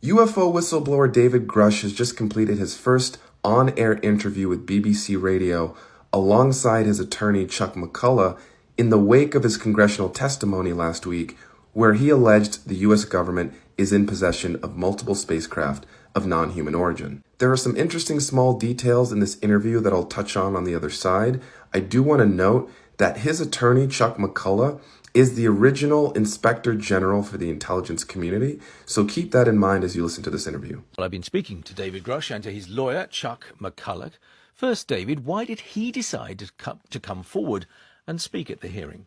UFO whistleblower David Grush has just completed his first on-air interview with BBC Radio alongside his attorney Chuck McCullough in the wake of his congressional testimony last week, where he alleged the US government is in possession of multiple spacecraft of non-human origin. There are some interesting small details in this interview that I'll touch on the other side. I do want to note that his attorney, Chuck McCullough, is the original Inspector General for the intelligence community, so keep that in mind as you listen to this interview. Well, I've been speaking to David Grush and to his lawyer, Chuck McCullough. First, David, why did he decide to come forward and speak at the hearing?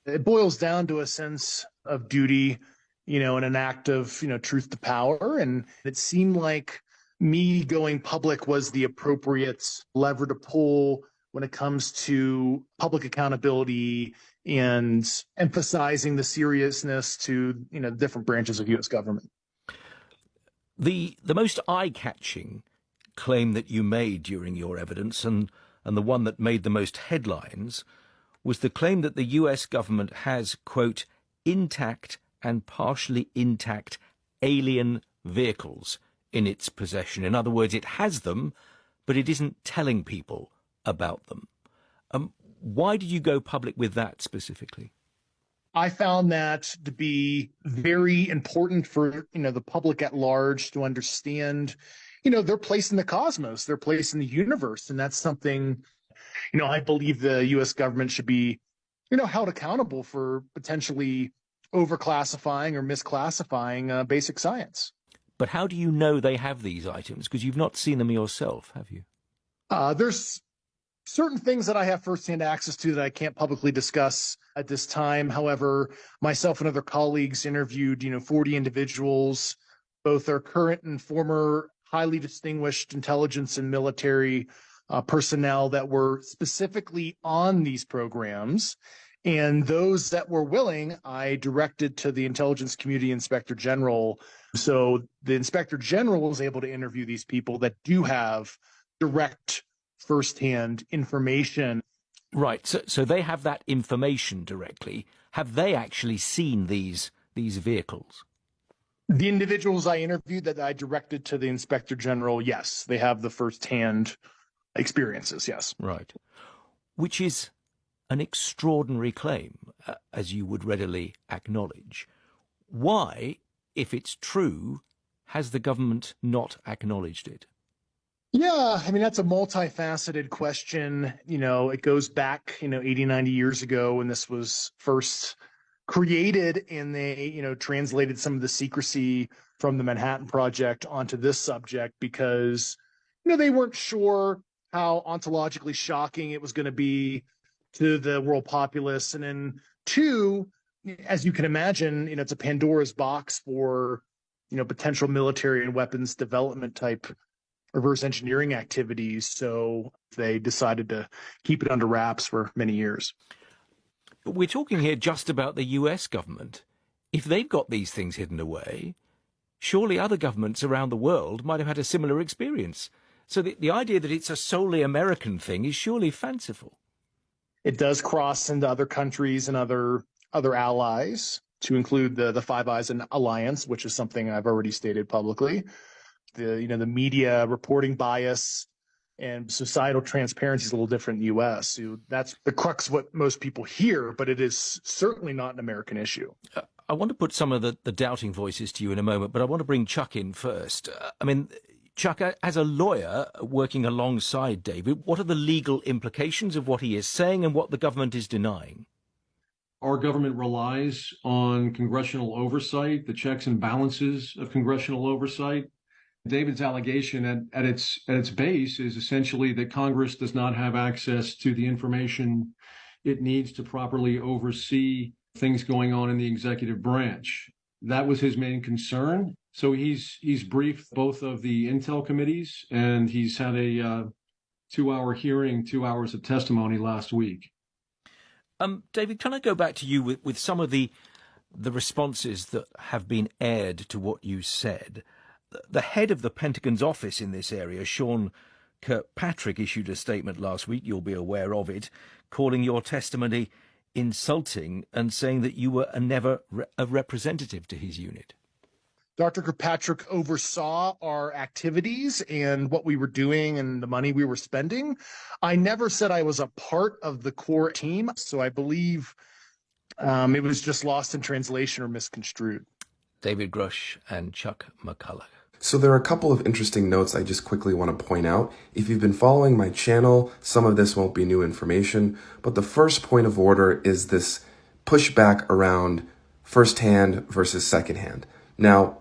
It boils down to a sense of duty, and an act of, truth to power. And it seemed like me going public was the appropriate lever to pull when it comes to public accountability and emphasizing the seriousness to, different branches of U.S. government. The most eye-catching claim that you made during your evidence, and the one that made the most headlines, was the claim that the US government has, quote, intact and partially intact alien vehicles in its possession. In other words, it has them, but it isn't telling people about them. Why did you go public with that specifically? I found that to be very important for, the public at large to understand, their place in the cosmos, their place in the universe. And that's something, I believe the U.S. government should be, held accountable for potentially overclassifying or misclassifying basic science. But how do you know they have these items? Because you've not seen them yourself, have you? There's certain things that I have firsthand access to that I can't publicly discuss at this time. However, myself and other colleagues interviewed, 40 individuals, both our current and former highly distinguished intelligence and military personnel that were specifically on these programs. And those that were willing, I directed to the Intelligence Community Inspector General. So the Inspector General was able to interview these people that do have direct firsthand information. Right. So they have that information directly. Have they actually seen these vehicles? The individuals I interviewed that I directed to the Inspector General, yes, they have the firsthand experiences, yes. Right. Which is an extraordinary claim, as you would readily acknowledge. Why, if it's true, has the government not acknowledged it? Yeah, that's a multifaceted question. It goes back, 80, 90 years ago when this was first created, and they, translated some of the secrecy from the Manhattan Project onto this subject because, they weren't sure how ontologically shocking it was going to be to the world populace. And then two, as you can imagine, it's a Pandora's box for, potential military and weapons development type reverse engineering activities. So they decided to keep it under wraps for many years. But we're talking here just about the US government. If they've got these things hidden away, surely other governments around the world might have had a similar experience. So the idea that it's a solely American thing is surely fanciful. It does cross into other countries and other allies, to include the Five Eyes Alliance, which is something I've already stated publicly. The media reporting bias and societal transparency is a little different in the U.S. So that's the crux of what most people hear, but it is certainly not an American issue. I want to put some of the doubting voices to you in a moment, but I want to bring Chuck in first. Chuck, as a lawyer working alongside David, what are the legal implications of what he is saying and what the government is denying? Our government relies on congressional oversight, the checks and balances of congressional oversight. David's allegation at its base is essentially that Congress does not have access to the information it needs to properly oversee things going on in the executive branch. That was his main concern. So he's briefed both of the intel committees, and he's had a 2-hour hearing, 2 hours of testimony last week. David, can I go back to you with some of the responses that have been aired to what you said? The head of the Pentagon's office in this area, Sean Kirkpatrick, issued a statement last week, you'll be aware of it, calling your testimony insulting and saying that you were never a representative to his unit. Dr. Kirkpatrick oversaw our activities and what we were doing and the money we were spending. I never said I was a part of the core team, so I believe it was just lost in translation or misconstrued. David Grush and Chuck McCullough. So there are a couple of interesting notes I just quickly want to point out. If you've been following my channel, some of this won't be new information, but the first point of order is this pushback around firsthand versus secondhand. Now,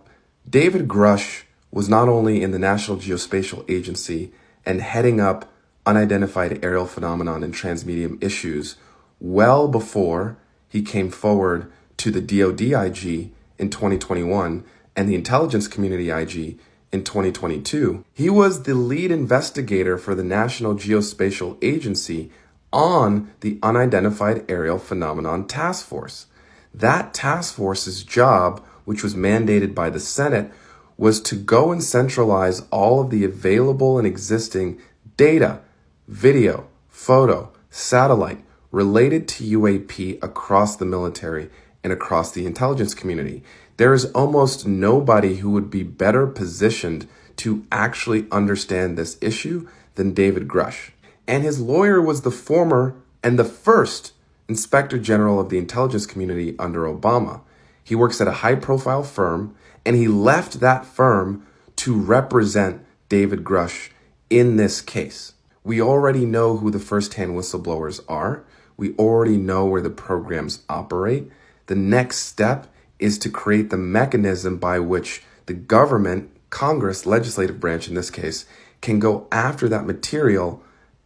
David Grush was not only in the National Geospatial Agency and heading up unidentified aerial phenomenon and transmedium issues well before he came forward to the DoD IG in 2021 and the intelligence community IG in 2022. He was the lead investigator for the National Geospatial Agency on the Unidentified Aerial Phenomenon Task Force. That task force's job, which was mandated by the Senate, was to go and centralize all of the available and existing data, video, photo, satellite related to UAP across the military and across the intelligence community. There is almost nobody who would be better positioned to actually understand this issue than David Grush. And his lawyer was the former and the first Inspector General of the intelligence community under Obama. He works at a high-profile firm, and he left that firm to represent David Grush in this case. We already know who the first-hand whistleblowers are. We already know where the programs operate. The next step is to create the mechanism by which the government, Congress, legislative branch in this case, can go after that material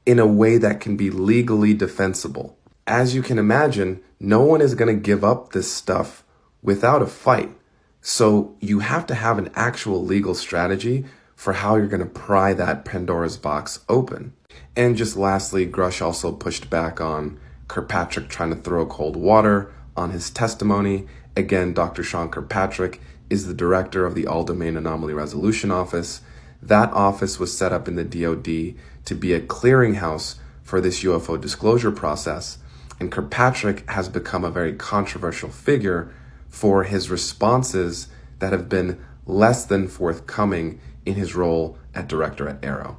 in a way that can be legally defensible. As you can imagine, no one is going to give up this stuff without a fight. So you have to have an actual legal strategy for how you're going to pry that Pandora's box open. And just lastly, Grush also pushed back on Kirkpatrick trying to throw cold water on his testimony. Again, Dr. Sean Kirkpatrick is the director of the All-Domain Anomaly Resolution Office. That office was set up in the DoD to be a clearinghouse for this UFO disclosure process. And Kirkpatrick has become a very controversial figure for his responses that have been less than forthcoming in his role at director at AARO.